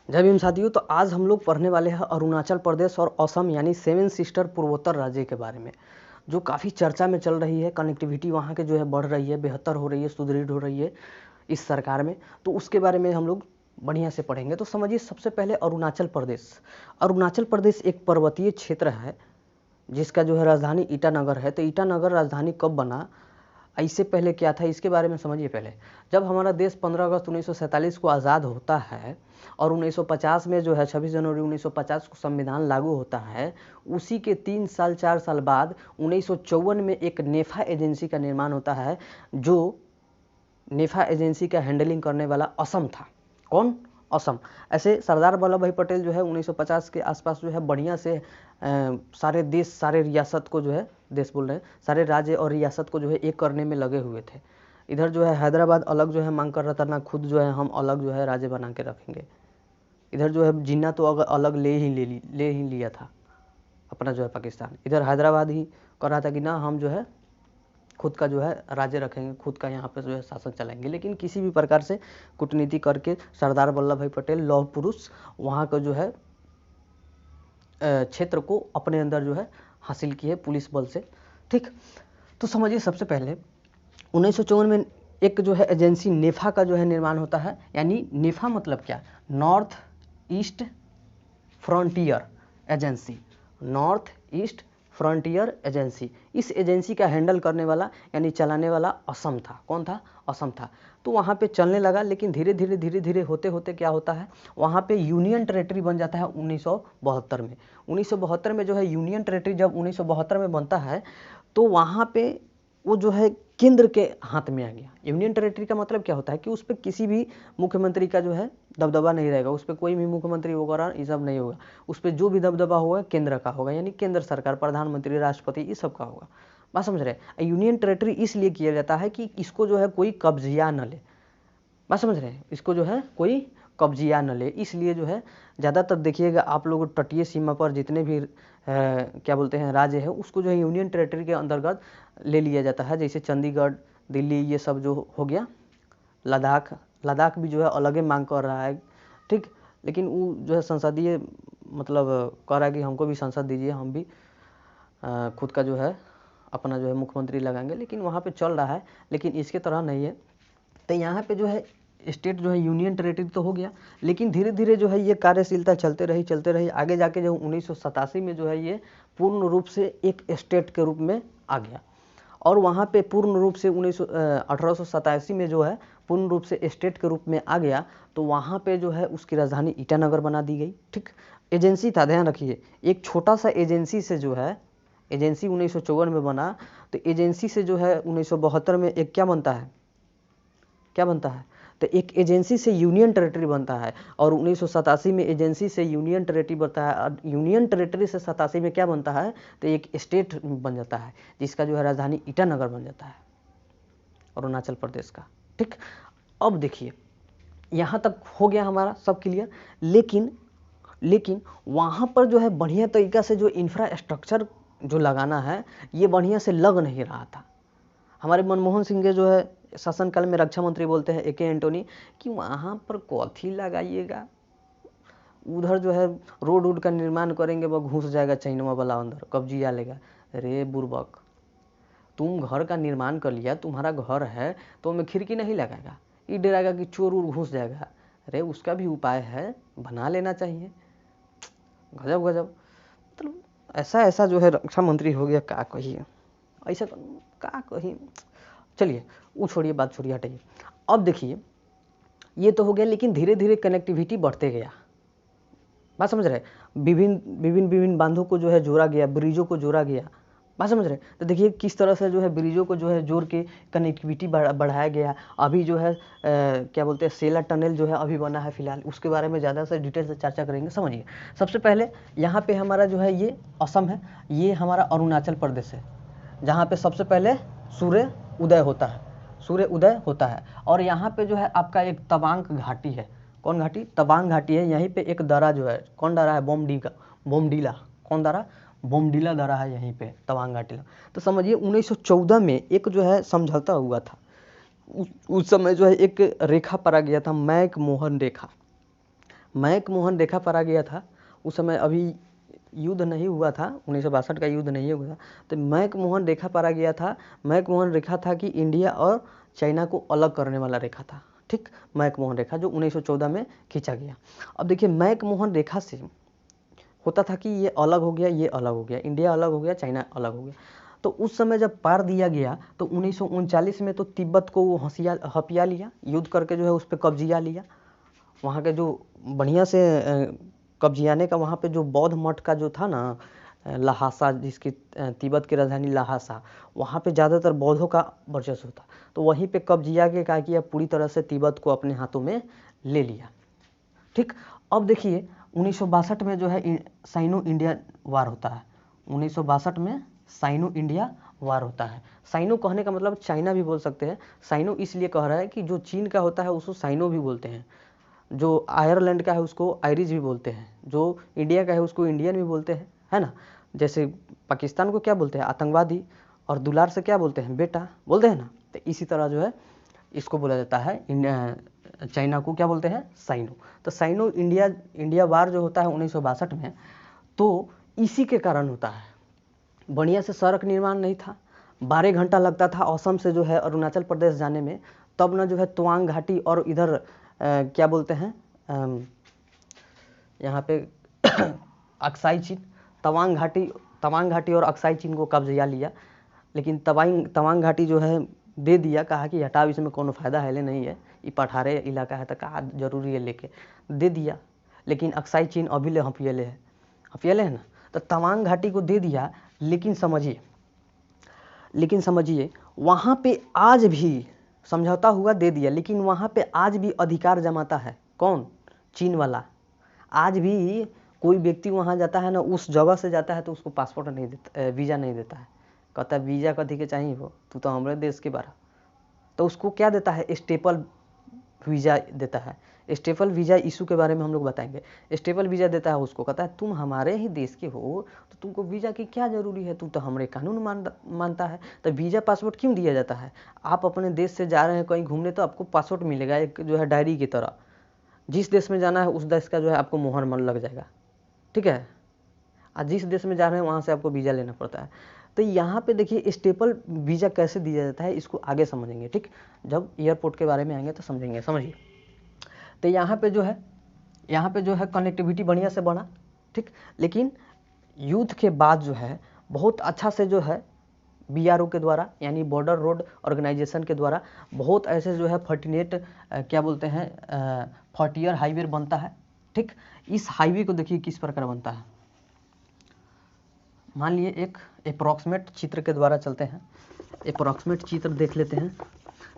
जय भीम साथियों। तो आज हम लोग पढ़ने वाले हैं अरुणाचल प्रदेश और असम यानी सेवन सिस्टर पूर्वोत्तर राज्य के बारे में, जो काफ़ी चर्चा में चल रही है। कनेक्टिविटी वहाँ के जो है बढ़ रही है, बेहतर हो रही है, सुदृढ़ हो रही है इस सरकार में। तो उसके बारे में हम लोग बढ़िया से पढ़ेंगे। तो समझिए, सबसे पहले अरुणाचल प्रदेश। अरुणाचल प्रदेश एक पर्वतीय क्षेत्र है जिसका जो है राजधानी ईटानगर है। तो ईटानगर राजधानी कब बना, इससे पहले क्या था, इसके बारे में समझिए। पहले जब हमारा देश 15 अगस्त 1947 को आज़ाद होता है और 1950 में जो है 26 जनवरी 1950 को संविधान लागू होता है, उसी के 3 साल 4 साल बाद 1954 में एक नेफा एजेंसी का निर्माण होता है, जो नेफा एजेंसी का हैंडलिंग करने वाला असम था। कौन? असम। ऐसे सरदार वल्लभ भाई पटेल जो है 1950 के आसपास जो है बढ़िया से सारे देश, सारे रियासत को जो है, देश बोल रहे हैं, सारे राज्य और रियासत को जो है एक करने में लगे हुए थे। इधर जो है हैदराबाद अलग जो है मांग कर रहा था, ना खुद जो है हम अलग जो है राज्य बना के रखेंगे। इधर जो है जिन्ना तो अलग ले ही लिया था अपना जो है पाकिस्तान। इधर हैदराबाद ही कर रहा था कि ना हम जो है खुद का जो है राज्य रखेंगे, खुद का यहाँ पे जो है शासन चलाएंगे। लेकिन किसी भी प्रकार से कूटनीति करके सरदार वल्लभ भाई पटेल लौह पुरुष वहाँ का जो है क्षेत्र को अपने अंदर जो है हासिल किए पुलिस बल से। ठीक, तो समझिए, सबसे पहले 1954 में एक जो है एजेंसी नेफा का जो है निर्माण होता है। यानी नेफा मतलब क्या? North east frontier agency. North east frontier agency. इस एजेंसी का हैंडल करने वाला यानी चलाने वाला असम था। कौन था? असम था। तो वहाँ पे चलने लगा, लेकिन धीरे धीरे होते होते क्या होता है, वहाँ पे यूनियन टेरेटरी बन जाता है 1972 में। 1972 में जो है यूनियन टेरेटरी जब 1972 में बनता है, तो वहाँ पे वो जो है केंद्र के हाथ में आ गया। यूनियन टेरेटरी का मतलब क्या होता है कि उस पर किसी भी मुख्यमंत्री का जो है दबदबा नहीं रहेगा, उस पर कोई भी मुख्यमंत्री वगैरह ये सब नहीं होगा। उस पर जो भी दबदबा होगा केंद्र का होगा, यानी केंद्र सरकार, प्रधानमंत्री, राष्ट्रपति, ये सब का होगा। बात समझ रहे? यूनियन टेरेटरी इसलिए किया जाता है कि इसको जो है कोई कब्जिया न ले। बात समझ रहे हैं? इसको जो है कोई कब्जिया न ले, इसलिए जो है ज़्यादातर देखिएगा आप लोग तटीय सीमा पर जितने भी क्या बोलते हैं राज्य है, उसको जो है यूनियन टेरेटरी के अंतर्गत ले लिया जाता है। जैसे चंडीगढ़, दिल्ली, ये सब जो हो गया। लद्दाख भी जो है अलग ही मांग कर रहा है। ठीक, लेकिन वो जो है संसदीय मतलब कह रहा है कि हमको भी संसद दीजिए, हम भी खुद का जो है अपना जो है मुख्यमंत्री लगाएंगे। लेकिन वहाँ पे चल रहा है, लेकिन इसके तरह नहीं है। तो यहाँ पे जो है स्टेट जो है यूनियन टेरेटरी तो हो गया, लेकिन धीरे धीरे जो है ये कार्यशीलता चलते रही। आगे जाके जो 1987 में जो है ये पूर्ण रूप से एक स्टेट के रूप में आ गया। और वहाँ पे पूर्ण रूप से 1887 में जो है पूर्ण रूप से स्टेट के रूप में आ गया। तो वहाँ पे जो है उसकी राजधानी ईटानगर बना दी गई। ठीक, एजेंसी था, ध्यान रखिए, एक छोटा सा एजेंसी से जो है, एजेंसी 1954 में बना, तो एजेंसी से जो है 1972 में एक क्या बनता है, तो एक एजेंसी से यूनियन टेरेटरी बनता है। और 1987 में एजेंसी से यूनियन टेरेटरी बनता है, और यूनियन टेरेटरी से 87 में क्या बनता है, तो एक स्टेट बन जाता है, जिसका जो है राजधानी ईटानगर बन जाता है अरुणाचल प्रदेश का। ठीक, अब देखिए यहाँ तक हो गया हमारा सब क्लियर। लेकिन वहाँ पर जो है बढ़िया तरीका से जो इंफ्रास्ट्रक्चर जो लगाना है, ये बढ़िया से लग नहीं रहा था। हमारे मनमोहन सिंह के जो है शासनकाल में रक्षा मंत्री बोलते हैं AK एंटोनी कि वहाँ पर कॉथी लगाइएगा, उधर जो है रोड का निर्माण करेंगे, वो घुस जाएगा चाइनवा वाला अंदर, कब्जिया लेगा। अरे बुर्बक, तुम घर का निर्माण कर लिया, तुम्हारा घर है, तो उसमें खिड़की नहीं लगाएगा, ये डराएगा कि चोर घुस जाएगा। अरे उसका भी उपाय है, बना लेना चाहिए। गजब, मतलब ऐसा जो है रक्षा मंत्री हो गया, क्या कहिए, ऐसा क्या कहिए। चलिए वो छोड़िए, बात छोड़िए, हटाइए। अब देखिए ये तो हो गया, लेकिन धीरे धीरे कनेक्टिविटी बढ़ते गया। बात समझ रहे? विभिन्न बांधों को जो है जोड़ा गया, ब्रिजों को जोड़ा गया। बात समझ रहे? तो देखिए किस तरह से जो है ब्रिजों को जो है जोड़ के कनेक्टिविटी बढ़ाया गया। अभी जो है क्या बोलते हैं, सेला टनल जो है अभी बना है फिलहाल, उसके बारे में ज़्यादा से डिटेल से चर्चा करेंगे। समझिए, सबसे पहले यहाँ पे हमारा जो है ये असम है, ये हमारा अरुणाचल प्रदेश है, जहाँ पे सबसे पहले सूर्य उदय होता है। और यहाँ पे जो है आपका एक तवांग घाटी है। कौन घाटी? तवांग घाटी है। यहीं पे एक दरा जो है, कौन दरा है? बोमडीला। कौन दरा? बोमडीला दरा है यहीं पे, तवांग घाटी। तो समझिए 1914 में एक जो है समझौता हुआ था। उस समय जो है एक रेखा पड़ा गया था, मैक मोहन रेखा। मैक मोहन रेखा पर आ गया था। उस समय अभी युद्ध नहीं हुआ था, 1962 का युद्ध नहीं हुआ था, तो मैक मोहन रेखा पर आ गया था। मैक मोहन रेखा था कि इंडिया और चाइना को अलग करने वाला रेखा था, ठीक। मैक मोहन रेखा जो 1914 में खींचा गया। अब देखिए मैक मोहन रेखा से होता था कि ये अलग हो गया, ये अलग हो गया, इंडिया अलग हो गया, चाइना अलग हो गया। तो उस समय जब पार दिया गया तो 1939 में तो तिब्बत को वो हथिया लिया, युद्ध करके जो है उस पर कब्जिया लिया। वहाँ के जो बढ़िया से कब्जियाने का वहाँ पे जो बौद्ध मठ का जो था ना, लहासा, जिसकी तिब्बत की राजधानी लहासा, वहाँ पे ज़्यादातर बौद्धों का वर्चस्व था। तो वहीं पे कब्जिया के क्या किया, पूरी तरह से तिब्बत को अपने हाथों में ले लिया, ठीक। अब देखिए 1962 में जो है साइनो इंडिया वार होता है। 1962 में साइनो इंडिया वार होता है। साइनो कहने का मतलब चाइना भी बोल सकते हैं। साइनो इसलिए कह रहा है कि जो चीन का होता है उसको साइनो भी बोलते हैं, जो आयरलैंड का है उसको आयरिश भी बोलते हैं, जो इंडिया का है उसको इंडियन भी बोलते हैं, है ना। जैसे पाकिस्तान को क्या बोलते हैं, आतंकवादी, और दुलार से क्या बोलते हैं, बेटा बोलते हैं ना। तो इसी तरह जो है इसको बोला जाता है, चाइना को क्या बोलते हैं, साइनो। तो साइनो इंडिया वार जो होता है 1962 में, तो इसी के कारण होता है। बढ़िया से सड़क निर्माण नहीं था, 12 घंटा लगता था असम से जो है अरुणाचल प्रदेश जाने में। तब ना जो है तवांग घाटी और इधर क्या बोलते हैं यहाँ पे अक्साई चीन, तवांग घाटी और अक्साई चीन को कब्जा लिया। लेकिन तवांग घाटी जो है दे दिया, कहा कि हटाओ, इसमें कोनो फायदा है नहीं है, ये पठारे इलाका है, तो कहा जरूरी है लेके दे दिया। लेकिन अक्साई चीन अभी ले हफियले है ना। तो तवांग घाटी को दे दिया, लेकिन समझिए वहाँ पे आज भी समझौता हुआ, दे दिया, लेकिन वहाँ पे आज भी अधिकार जमाता है कौन, चीन वाला। आज भी कोई व्यक्ति वहाँ जाता है ना, उस जगह से जाता है तो उसको पासपोर्ट नहीं देता, वीज़ा नहीं देता है। कहता है वीज़ा कथी के चाहिए हो, तू तो हमारे देश के बारा। तो उसको क्या देता है, स्टेपल वीज़ा देता है। स्टेपल वीज़ा इशू के बारे में हम लोग बताएंगे। स्टेपल वीज़ा देता है उसको, कहता है तुम हमारे ही देश के हो तो तुमको वीज़ा की क्या ज़रूरी है, तू तो हमारे कानून मानता है। तो वीज़ा पासपोर्ट क्यों दिया जाता है, आप अपने देश से जा रहे हैं कहीं घूमने तो आपको पासपोर्ट मिलेगा, एक जो है डायरी की तरह। जिस देश में जाना है उस देश का जो है आपको मोहर लग जाएगा, ठीक है। आज जिस देश में जा रहे हैं वहाँ से आपको वीज़ा लेना पड़ता है। तो यहाँ पे देखिए स्टेपल वीज़ा कैसे दिया जाता है, इसको आगे समझेंगे, ठीक। जब एयरपोर्ट के बारे में आएंगे तो समझेंगे, समझिए। तो यहाँ पे जो है कनेक्टिविटी बढ़िया से बना, ठीक। लेकिन युद्ध के बाद जो है बहुत अच्छा से जो है BRO के द्वारा, यानी बॉर्डर रोड ऑर्गेनाइजेशन के द्वारा, बहुत ऐसे जो है क्या बोलते हैं, फ्रंटियर हाईवे बनता है, ठीक। इस हाईवे को देखिए किस प्रकार बनता है। मान लिए एक अप्रॉक्सीमेट चित्र के द्वारा चलते हैं, अप्रॉक्सीमेट चित्र देख लेते हैं।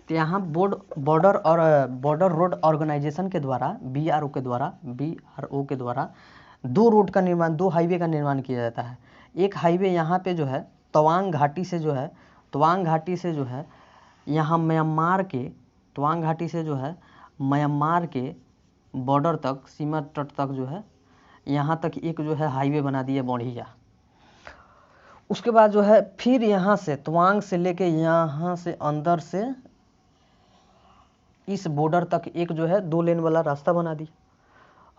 तो यहाँ बॉर्डर रोड ऑर्गेनाइजेशन के द्वारा, BRO के द्वारा दो हाईवे का निर्माण किया जाता है। एक हाईवे यहाँ पे जो है तवांग घाटी से जो है यहाँ म्यांमार के बॉर्डर तक, सीमा तट तक जो है यहाँ तक एक जो है हाईवे बना दिया बढ़िया। उसके बाद जो है फिर यहाँ से तवांग से लेके यहाँ से अंदर से इस बॉर्डर तक एक जो है 2 लेन वाला रास्ता बना दिया।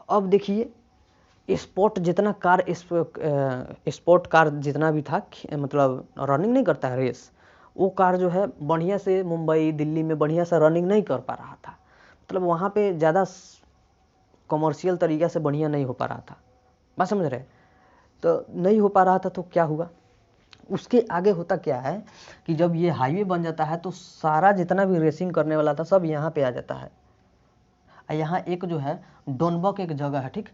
अब देखिए स्पोर्ट कार जितना भी था, मतलब रनिंग नहीं करता है रेस, वो कार जो है बढ़िया से मुंबई दिल्ली में बढ़िया से रनिंग नहीं कर पा रहा था। मतलब वहाँ पे ज़्यादा कमर्शियल तरीक़ा से बढ़िया नहीं हो पा रहा था, बात समझ रहे। तो नहीं हो पा रहा था तो क्या हुआ, उसके आगे होता क्या है कि जब ये हाईवे बन जाता है तो सारा जितना भी रेसिंग करने वाला था सब यहाँ पे आ जाता है। यहाँ एक जो है डोनबॉक एक जगह है, ठीक।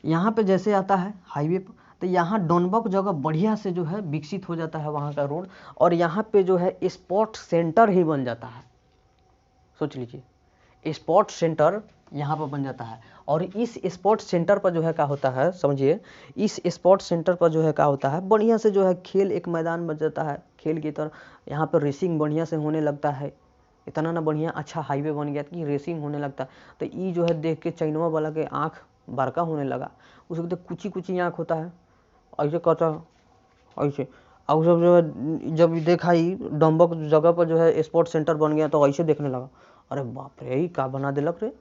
यहाँ पे जैसे आता है हाईवे पर, तो यहाँ डोनबॉक जगह बढ़िया से जो है विकसित हो जाता है वहाँ का रोड, और यहाँ पे जो है स्पोर्ट्स सेंटर ही बन जाता है। सोच लीजिए स्पोर्ट्स सेंटर यहाँ पर बन जाता है। और इस स्पोर्ट्स सेंटर पर जो है क्या होता है, समझिए, इस स्पोर्ट्स सेंटर पर जो है क्या होता है, बढ़िया से जो है खेल एक मैदान बन जाता है, खेल की तरह यहाँ पर रेसिंग बढ़िया से होने लगता है। इतना ना बढ़िया अच्छा हाईवे बन गया कि रेसिंग होने लगता है। तो ये जो है देख के चाइनवा वाला के आँख बड़का होने लगा, उसको तो कुची आँख होता है, ऐसे कहता ऐसे। और सब जो है जब देखा ही डम्बक जगह पर जो है स्पोर्ट्स सेंटर बन गया तो ऐसे देखने लगा, अरे बाप रे, का बना दिलक रे,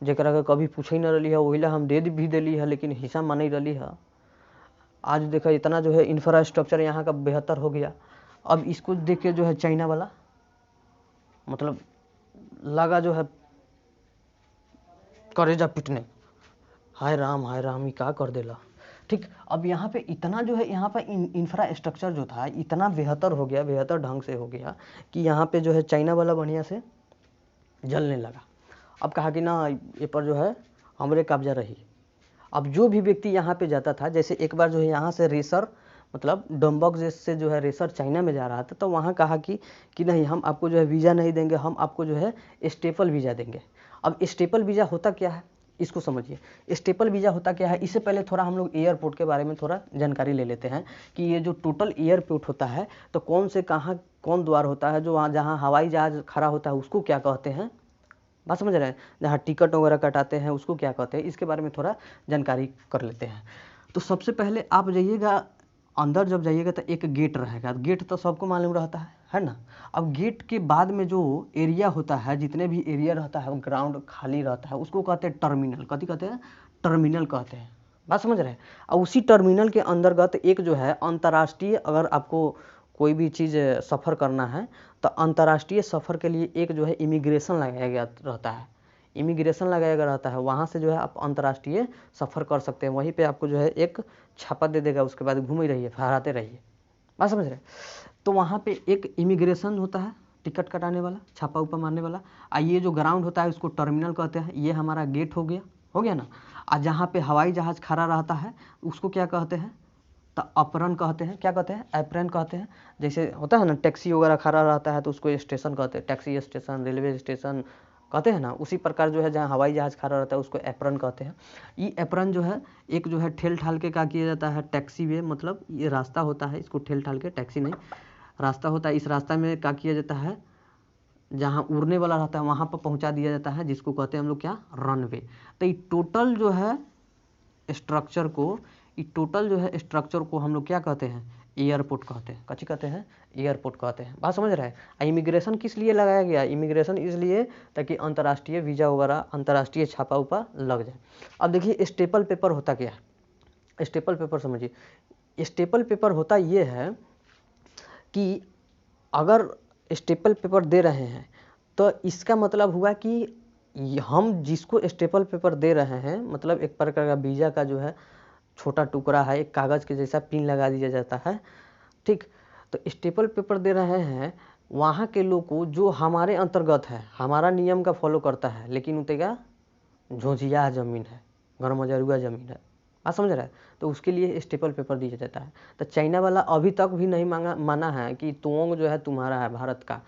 जरा के कभी पूछे न रही है वही ला हम दे भी दिली है, लेकिन हिस्सा मानी रही है। आज देखा इतना जो है इंफ्रास्ट्रक्चर यहाँ का बेहतर हो गया। अब इसको देख के जो है चाइना वाला मतलब लगा जो है करेजा पिटने, हाय राम ये क्या कर देला। ठीक, अब यहाँ पे इतना जो है यहाँ पर इंफ्रास्ट्रक्चर जो था इतना बेहतर हो गया, बेहतर ढंग से हो गया कि यहाँ पे जो है चाइना वाला बढ़िया से जलने लगा। अब कहा कि ना ये पर जो है हमरे कब्जा रही। अब जो भी व्यक्ति यहाँ पे जाता था, जैसे एक बार जो है यहाँ से रेसर मतलब डम्बक से जो है रेसर चाइना में जा रहा था, तो वहाँ कहा कि नहीं हम आपको जो है वीज़ा नहीं देंगे, हम आपको जो है स्टेपल वीज़ा देंगे। अब स्टेपल वीज़ा होता क्या है इसको समझिए। स्टेपल वीज़ा होता क्या है, इससे पहले थोड़ा हम लोग एयरपोर्ट के बारे में थोड़ा जानकारी ले लेते हैं कि ये जो टोटल एयरपोर्ट होता है तो कौन से कहाँ कौन द्वार होता है, जो वहाँ जहाँ हवाई जहाज़ खड़ा होता है उसको क्या कहते हैं, बात समझ रहे हैं, जहाँ टिकट वगैरह कटाते हैं उसको क्या कहते हैं, इसके बारे में थोड़ा जानकारी कर लेते हैं। तो सबसे पहले आप जाइएगा अंदर, जब जाइएगा तो एक गेट रहेगा, गेट तो सबको मालूम रहता है ना। अब गेट के बाद में जो एरिया होता है, जितने भी एरिया रहता है ग्राउंड खाली रहता है उसको कहते हैं टर्मिनल। कथी कहते हैं, टर्मिनल कहते हैं, बात समझ रहे हैं। और उसी टर्मिनल के अंतर्गत एक जो है अंतर्राष्ट्रीय, अगर आपको कोई भी चीज़ सफ़र करना है तो अंतर्राष्ट्रीय सफ़र के लिए एक जो है इमिग्रेशन लगाया गया रहता है, इमिग्रेशन लगाया गया रहता है। वहाँ से जो है आप अंतर्राष्ट्रीय सफ़र कर सकते हैं। वहीं पे आपको जो है एक छापा दे देगा, उसके बाद घूम ही रहिए, फहराते रहिए, बात समझ रहे हैं। तो वहाँ पे एक इमिग्रेशन होता है, टिकट कटाने वाला, छापा ऊपर मारने वाला। ये जो ग्राउंड होता है उसको टर्मिनल कहते हैं। ये हमारा गेट हो गया ना। जहाँ पे हवाई जहाज़ खड़ा रहता है उसको क्या कहते हैं, तो अप्रन कहते हैं। क्या कहते हैं, एप्रन कहते हैं। जैसे होता है ना टैक्सी वगैरह खड़ा रहता है तो उसको स्टेशन कहते हैं, टैक्सी स्टेशन, रेलवे स्टेशन कहते हैं ना। उसी प्रकार जो है जहाँ हवाई जहाज़ खड़ा रहता है उसको एप्रन कहते हैं। ये एप्रन जो है एक जो है ठेल ठाल के क्या किया जाता है, टैक्सी वे, मतलब ये रास्ता होता है, इसको ठेल ठाल के, टैक्सी नहीं रास्ता होता है, इस रास्ता में क्या किया जाता है, जहाँ उड़ने वाला रहता है वहाँ पर पहुँचा दिया जाता है, जिसको कहते हैं हम लोग क्या, रनवे। तो ये टोटल जो है स्ट्रक्चर को, ये टोटल जो है स्ट्रक्चर को हम लोग क्या कहते हैं, एयरपोर्ट कहते हैं। कच्ची कहते हैं, एयरपोर्ट कहते हैं, बात समझ रहे हैं। इमिग्रेशन किस लिए लगाया गया, इमिग्रेशन इसलिए ताकि अंतर्राष्ट्रीय वीज़ा वगैरह, अंतर्राष्ट्रीय छापा उपा लग जाए। अब देखिए स्टेपल पेपर होता क्या है, स्टेपल पेपर समझिए। स्टेपल पेपर होता ये है कि अगर स्टेपल पेपर दे रहे हैं तो इसका मतलब हुआ कि हम जिसको स्टेपल पेपर दे रहे हैं, मतलब एक प्रकार का वीज़ा का जो है छोटा टुकड़ा है, एक कागज़ के जैसा पिन लगा दिया जाता है, ठीक। तो स्टेपल पेपर दे रहे हैं वहाँ के लोग को जो हमारे अंतर्गत है, हमारा नियम का फॉलो करता है, लेकिन उतेगा झोंझिया ज़मीन है, गरमजरुआ ज़मीन है, आप समझ रहे हैं। तो उसके लिए स्टेपल पेपर दिया जाता है। तो चाइना वाला अभी तक भी नहीं माना है कि तोंग जो है तुम्हारा है, भारत का।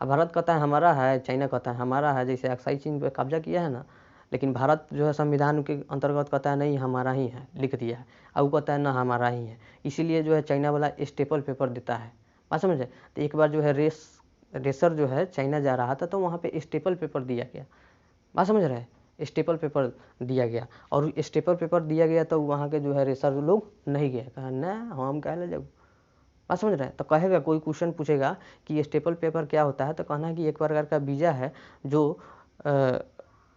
अब भारत कहता है हमारा है, चाइना कहता है हमारा है, जैसे अक्साई चीन पे कब्जा किया है ना। लेकिन भारत जो है संविधान के अंतर्गत कहता है नहीं हमारा ही है, लिख दिया है। अब वो कहता है ना हमारा ही है, इसीलिए जो है चाइना वाला स्टेपल पेपर देता है, बात समझे। तो एक बार जो है रेसर जो है चाइना जा रहा था तो वहाँ पे स्टेपल पेपर दिया गया, बात समझ रहे हैं, स्टेपल पेपर दिया गया। और स्टेपल पेपर दिया गया तो वहाँ के जो है रेसर लोग नहीं गए, कहा ना हम कह ले जब, बात समझ रहे हैं। तो कहेगा कोई क्वेश्चन पूछेगा कि स्टेपल पेपर क्या होता है, तो कहना है कि एक प्रकार का वीज़ा है जो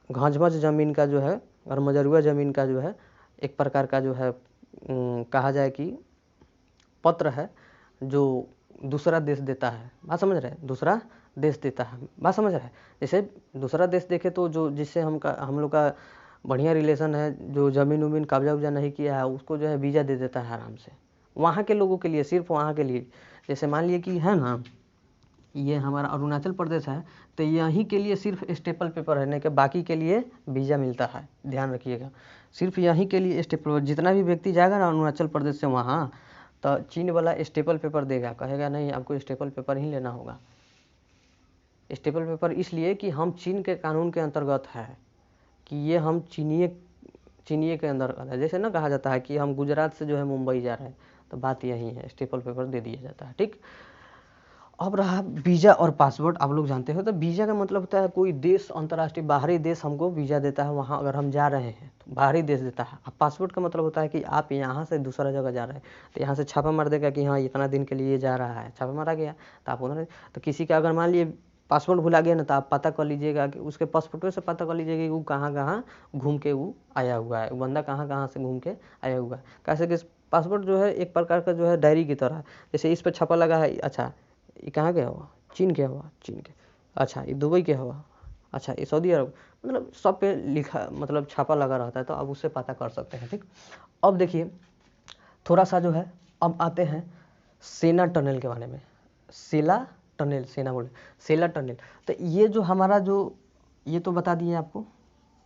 घांझमझ ज़मीन का जो है और मजरुआ ज़मीन का जो है एक प्रकार का जो है कहा जाए कि पत्र है जो दूसरा देश देता है, बात समझ रहे हैं, दूसरा देश देता है, बात समझ रहे हैं। जैसे दूसरा देश देखे तो जो जिससे हम लोग का बढ़िया रिलेशन है, जो ज़मीन उमीन कब्जा उब्जा नहीं किया है, उसको जो है वीज़ा दे देता है आराम से, वहाँ के लोगों के लिए, सिर्फ वहाँ के लिए। जैसे मान लिए कि है ना ये हमारा अरुणाचल प्रदेश है, तो यहीं के लिए सिर्फ स्टेपल पेपर है, नहीं कि बाकी के लिए वीज़ा मिलता है, ध्यान रखिएगा। सिर्फ यहीं के लिए स्टेपल, जितना भी व्यक्ति जाएगा ना अरुणाचल प्रदेश से वहाँ, तो चीन वाला स्टेपल पेपर देगा, कहेगा नहीं आपको स्टेपल पेपर ही लेना होगा। स्टेपल पेपर इसलिए कि हम चीन के कानून के अंतर्गत है, कि ये हम चीनिए के अंदर है। जैसे ना कहा जाता है कि हम गुजरात से जो है मुंबई जा रहे हैं, तो बात यही है, स्टेपल पेपर दे दिया जाता है, ठीक। अब रहा वीज़ा और पासपोर्ट, आप लोग जानते हो। तो वीज़ा का मतलब होता है कोई देश, अंतर्राष्ट्रीय बाहरी देश हमको वीज़ा देता है, वहाँ अगर हम जा रहे हैं तो बाहरी देश देता है। अब पासपोर्ट का मतलब होता है कि आप यहाँ से दूसरा जगह जा रहे हैं, तो यहाँ से छापा मार देगा कि हाँ इतना दिन के लिए जा रहा है, छापा मारा गया तो आप उन्होंने, तो किसी का अगर मान लिए पासपोर्ट भुला गया ना, तो आप पता कर लीजिएगा कि उसके पासपोर्ट से पता कर लीजिएगा कि वो कहाँ कहाँ घूम के वो आया हुआ है, वो बंदा कहाँ कहाँ से घूम के आया हुआ है। कैसे कि पासपोर्ट जो है एक प्रकार का जो है डायरी की तरह है। जैसे इस पर छपा लगा है, अच्छा ये कहाँ गया हुआ, चीन गया हुआ, चीन के, अच्छा ये दुबई गया हुआ, अच्छा ये सऊदी अरब, मतलब सब पे लिखा, मतलब छापा लगा रहता है, तो अब उससे पता कर सकते हैं। ठीक, अब देखिए थोड़ा सा जो है, अब आते हैं सेना टनल के बारे में। सेला टनल, सेना बोले सेला टनल, तो ये जो हमारा जो, ये तो बता दिए आपको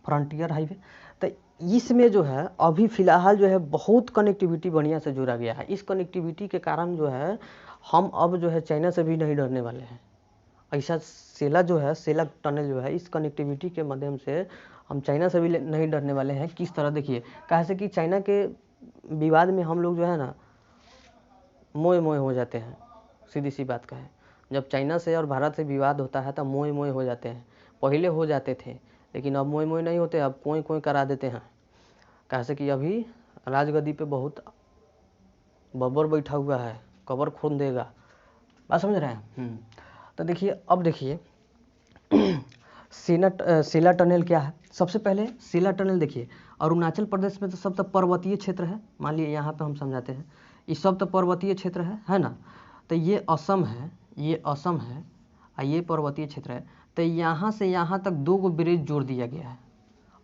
फ्रंटियर हाईवे, तो इसमें जो है अभी फ़िलहाल जो है बहुत कनेक्टिविटी बढ़िया से जुड़ा गया है। इस कनेक्टिविटी के कारण जो है हम अब जो है चाइना से भी नहीं डरने वाले हैं। ऐसा सेला जो है, सेला टनल जो है, इस कनेक्टिविटी के माध्यम से हम चाइना से भी नहीं डरने वाले हैं। किस तरह, देखिए कैसे कि चाइना के विवाद में हम लोग जो है ना मोए मोए हो जाते हैं, सीधी सी बात कहें। जब चाइना से और भारत से विवाद होता है तब मोए मोए हो जाते हैं। पहले हो जाते थे, लेकिन अब मोए मोए नहीं होते, अब कोई कोई करा देते हैं। कैसे कि अभी राजगद्दी पे बहुत बब्बर बैठा हुआ है, कबर खोद देगा, बात समझ रहे हैं। तो देखिए, अब देखिए सेला टनल क्या है। सबसे पहले सेला टनल देखिए, अरुणाचल प्रदेश में तो सब तो पर्वतीय क्षेत्र है। मान लिए यहाँ पे हम समझाते हैं, ये सब तो पर्वतीय क्षेत्र है ना। तो ये असम है, ये असम है, और ये पर्वतीय क्षेत्र है। तो यहाँ से यहाँ तक 2 ब्रिज जोड़ दिया गया है,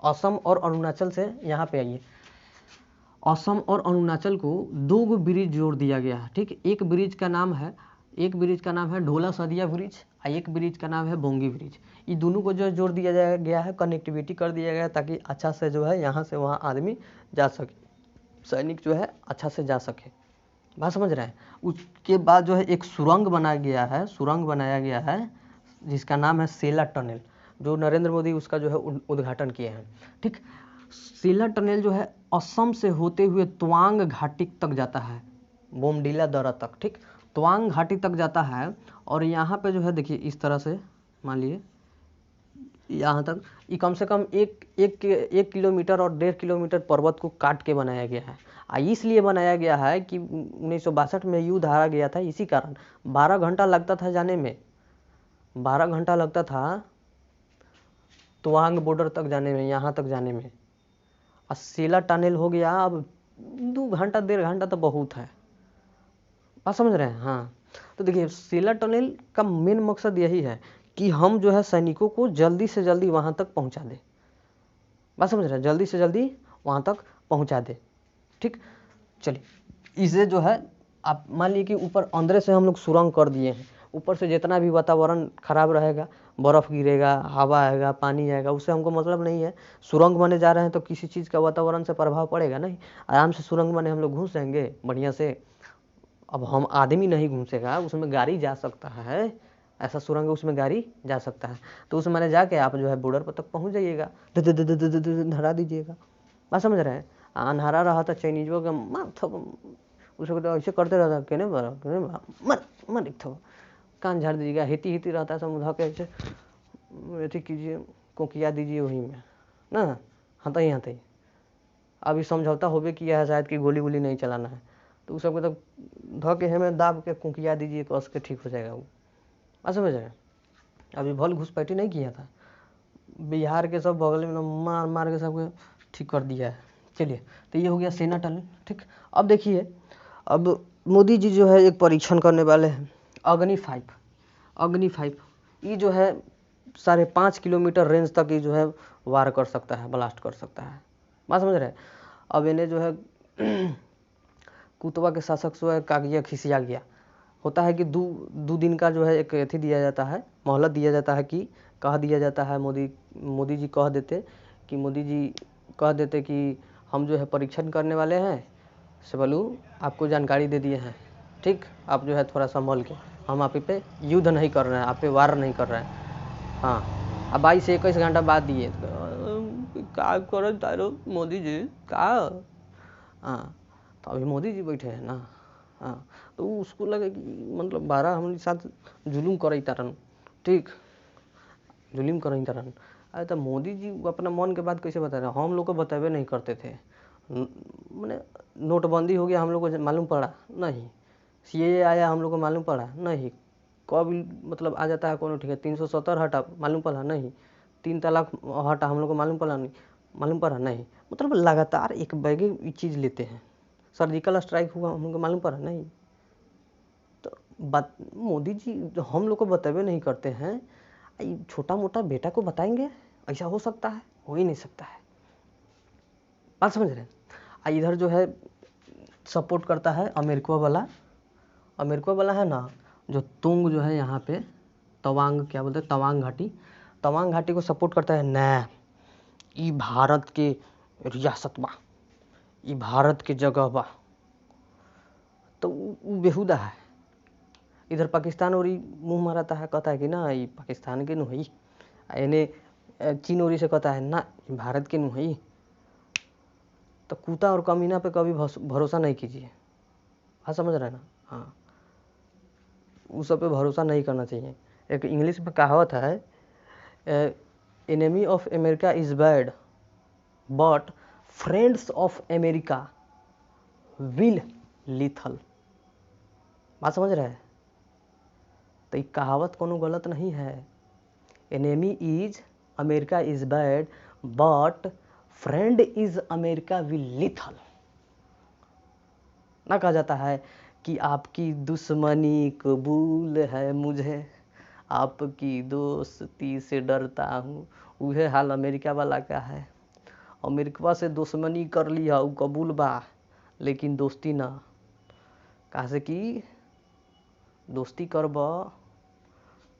असम और अरुणाचल से। यहाँ पे आइए, असम और अरुणाचल को 2 ब्रिज जोड़ दिया गया है। ठीक, एक ब्रिज का नाम है ढोला सदिया ब्रिज, और एक ब्रिज का नाम है बोंगी ब्रिज। ये दोनों को जो जोड़ दिया गया है, कनेक्टिविटी कर दिया गया है, ताकि अच्छा से जो है यहाँ से वहाँ आदमी जा सके, सैनिक जो है अच्छा से जा सके। बात समझ रहे हैं। उसके बाद जो है एक सुरंग बनाया गया है जिसका नाम है सेला टनल, जो नरेंद्र मोदी उसका जो है उद्घाटन किए हैं। ठीक, सेला टनल जो है असम से होते हुए तवांग घाटी तक जाता है, बोमडीला दर्रा तक। ठीक, तवांग घाटी तक जाता है, और यहाँ पे जो है देखिए इस तरह से मान लिए यहाँ तक, ये कम से कम एक किलोमीटर और 1.5 किलोमीटर पर्वत को काट के बनाया गया है। इसलिए बनाया गया है कि 1962 में युद्ध हारा गया था, इसी कारण 12 घंटा लगता था जाने में, 12 घंटा लगता था तवांग बॉर्डर तक जाने में, यहाँ तक जाने में। और सेला टनल हो गया, अब 2 घंटा 1.5 घंटा तो बहुत है। आप समझ रहे हैं। हाँ, तो देखिए सेला टनल का मेन मकसद यही है कि हम जो है सैनिकों को जल्दी से जल्दी वहाँ तक पहुँचा दे। बात समझ रहे हैं, जल्दी से जल्दी वहाँ तक पहुँचा दे। ठीक, चलिए इसे जो है आप मान लीजिए कि ऊपर अंदर से हम लोग सुरंग कर दिए हैं, ऊपर से जितना भी वातावरण खराब रहेगा, बर्फ़ गिरेगा, हवा आएगा, पानी आएगा, उससे हमको मतलब नहीं है। सुरंग बने जा रहे हैं तो किसी चीज़ का वातावरण से प्रभाव पड़ेगा नहीं, आराम से सुरंग बने हम लोग घुस जाएंगे बढ़िया से। अब हम आदमी नहीं घुसेगा, उसमें गाड़ी जा सकता है, ऐसा सुरंग उसमें गाड़ी जा सकता है। तो उसमें मैंने जाके आप जो है बॉर्डर पर तक पहुँच जाइएगा, धरा दीजिएगा। बात समझ रहे हैं। अंधारा रहा था चाइनीजों का उसको तो ऐसे करते रहता, कहने मर एक थो कान झाड़ दीजिएगा, हिती रहता है समुद्र के ऐसे अथी कीजिए, कोकिया दीजिए वहीं में ना, हंतई अभी समझौता होबे किया है शायद कि गोली वोली नहीं चलाना है, तो उस सबको तो धो के हमें दाब के कुंकिया दीजिए, कस के ठीक हो जाएगा वो। आप समझ रहे हैं। अभी भल घुसपैठी नहीं किया था, बिहार के सब बगल में मार मार के सबको ठीक कर दिया है। चलिए, तो ये हो गया सेना टनल। ठीक, अब देखिए, अब मोदी जी जो है एक परीक्षण करने वाले हैं, अग्नि 5। ये जो है 5.5 किलोमीटर रेंज तक ये जो है वार कर सकता है, ब्लास्ट कर सकता है। बात समझ रहे हैं। अब इन्हें जो है कुतवा के शासक जो है कागिया खिसिया गया, होता है कि 2 दिन का जो है एक अथी दिया जाता है, मोहलत दिया जाता है, कि कह दिया जाता है, मोदी जी कह देते कि हम जो है परीक्षण करने वाले हैं, से बोलूँ आपको जानकारी दे दिए हैं। ठीक, आप जो है थोड़ा संभल के, हम आप पे युद्ध नहीं कर रहे हैं, आप पे वार नहीं कर रहे हैं। हाँ, अब 22 से 21 घंटा बाद दिए, क्या करो तारो मोदी जी का। हाँ, तो अभी मोदी जी बैठे हैं ना। हाँ, तो उसको लगे कि मतलब 12 हमारे साथ जुलूम करे तरन। ठीक, जुलूम करे तरन। अरे तो मोदी जी अपना मन के बात कैसे बता रहे हैं, हम लोग को बतावे नहीं करते थे। मैंने नोटबंदी हो गया, हम लोग को मालूम पड़ा नहीं, सीएए आया, हम लोग को मालूम पड़ा नहीं, कब मतलब आ जाता है कोनो ठीक है 370 हटा मालूम पड़ा नहीं, 3 तलाक हटा हम लोग को मालूम पड़ा नहीं, मालूम पड़ा नहीं, मतलब लगातार एक बैगे चीज़ लेते हैं। सर्जिकल स्ट्राइक हुआ हम लोग को मालूम पड़ा नहीं। तो बात मोदी जी जो हम लोग को बतेबे नहीं करते हैं, छोटा मोटा बेटा को बताएंगे ऐसा हो सकता है? हो ही नहीं सकता है। बात समझ रहे हैं? इधर जो है सपोर्ट करता है अमेरिका वाला है ना, जो तुंग जो है यहाँ पे तवांग क्या बोलते हैं तवांग घाटी को सपोर्ट करता है न, ई भारत के रियासत बा, ई भारत के जगह बा, तो वो बेहुदा है। इधर पाकिस्तान और मुंह मारता है, कहता है कि ना ये पाकिस्तान के नु है, एने चीन और से कहता है ना भारत के नु है। तो कूता और कमीना पे कभी भरोसा नहीं कीजिए। हाँ समझ रहे हैं ना? हाँ, उस सब पे भरोसा नहीं करना चाहिए। एक इंग्लिश में कहावत है, enemy of America is bad but friends of America will lethal. बात समझ रहे हैं? तो ये कहावत कोनो गलत नहीं है। Enemy is America is bad but friend is America will lethal. ना कहा जाता है कि आपकी दुश्मनी कबूल है मुझे, आपकी दोस्ती से डरता हूँ। वह हाल अमेरिका वाला का है। अमेरिका से दुश्मनी कर लिया वो कबूल बा, लेकिन दोस्ती ना। कहा से कि दोस्ती करब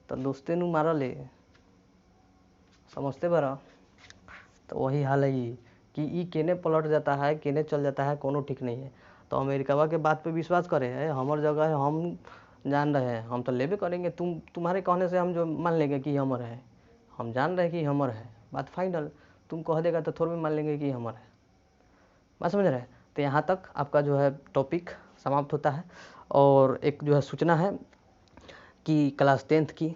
तो दोस्ते नु मार ले, समझते बरा? तो वही हाल है ये कि ई केने पलट जाता है, केने चल जाता है, कोनो ठीक नहीं है। तो अमेरिका के बात पे विश्वास करे है, हमार जगह है, हम जान रहे हैं, हम तो लेबे करेंगे। तुम्हारे कहने से हम जो मान लेंगे कि हमर है, हम जान रहे हैं कि हमर है, बात फाइनल। तुम कह देगा तो थोड़ा भी मान लेंगे कि हमर है। बात समझ रहे हैं? तो यहाँ तक आपका जो है टॉपिक समाप्त होता है। और एक जो है सूचना है कि क्लास 10th की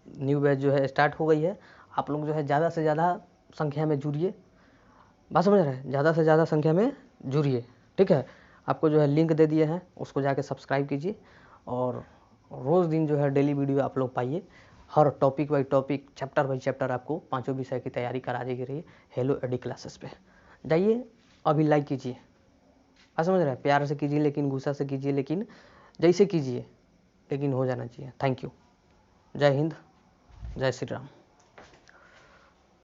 न्यू बैच जो है स्टार्ट हो गई है। आप लोग जो है ज़्यादा से ज़्यादा संख्या में जुड़िए। बात समझ रहे हैं? ज़्यादा से ज़्यादा संख्या में जुड़िए, ठीक है? आपको जो है लिंक दे दिए हैं, उसको जाके सब्सक्राइब कीजिए और रोज़ दिन जो है डेली वीडियो आप लोग पाइए। हर topic by topic, chapter by chapter आपको 5 विषय की तैयारी करा देगी रही हेलो एडी क्लासेस पे। जाइए अभी लाइक कीजिए। बात समझ रहे हैं? प्यार से कीजिए, लेकिन गुस्सा से कीजिए, लेकिन जैसे कीजिए, लेकिन हो जाना चाहिए। Thank you. जय हिंद, जय श्री राम।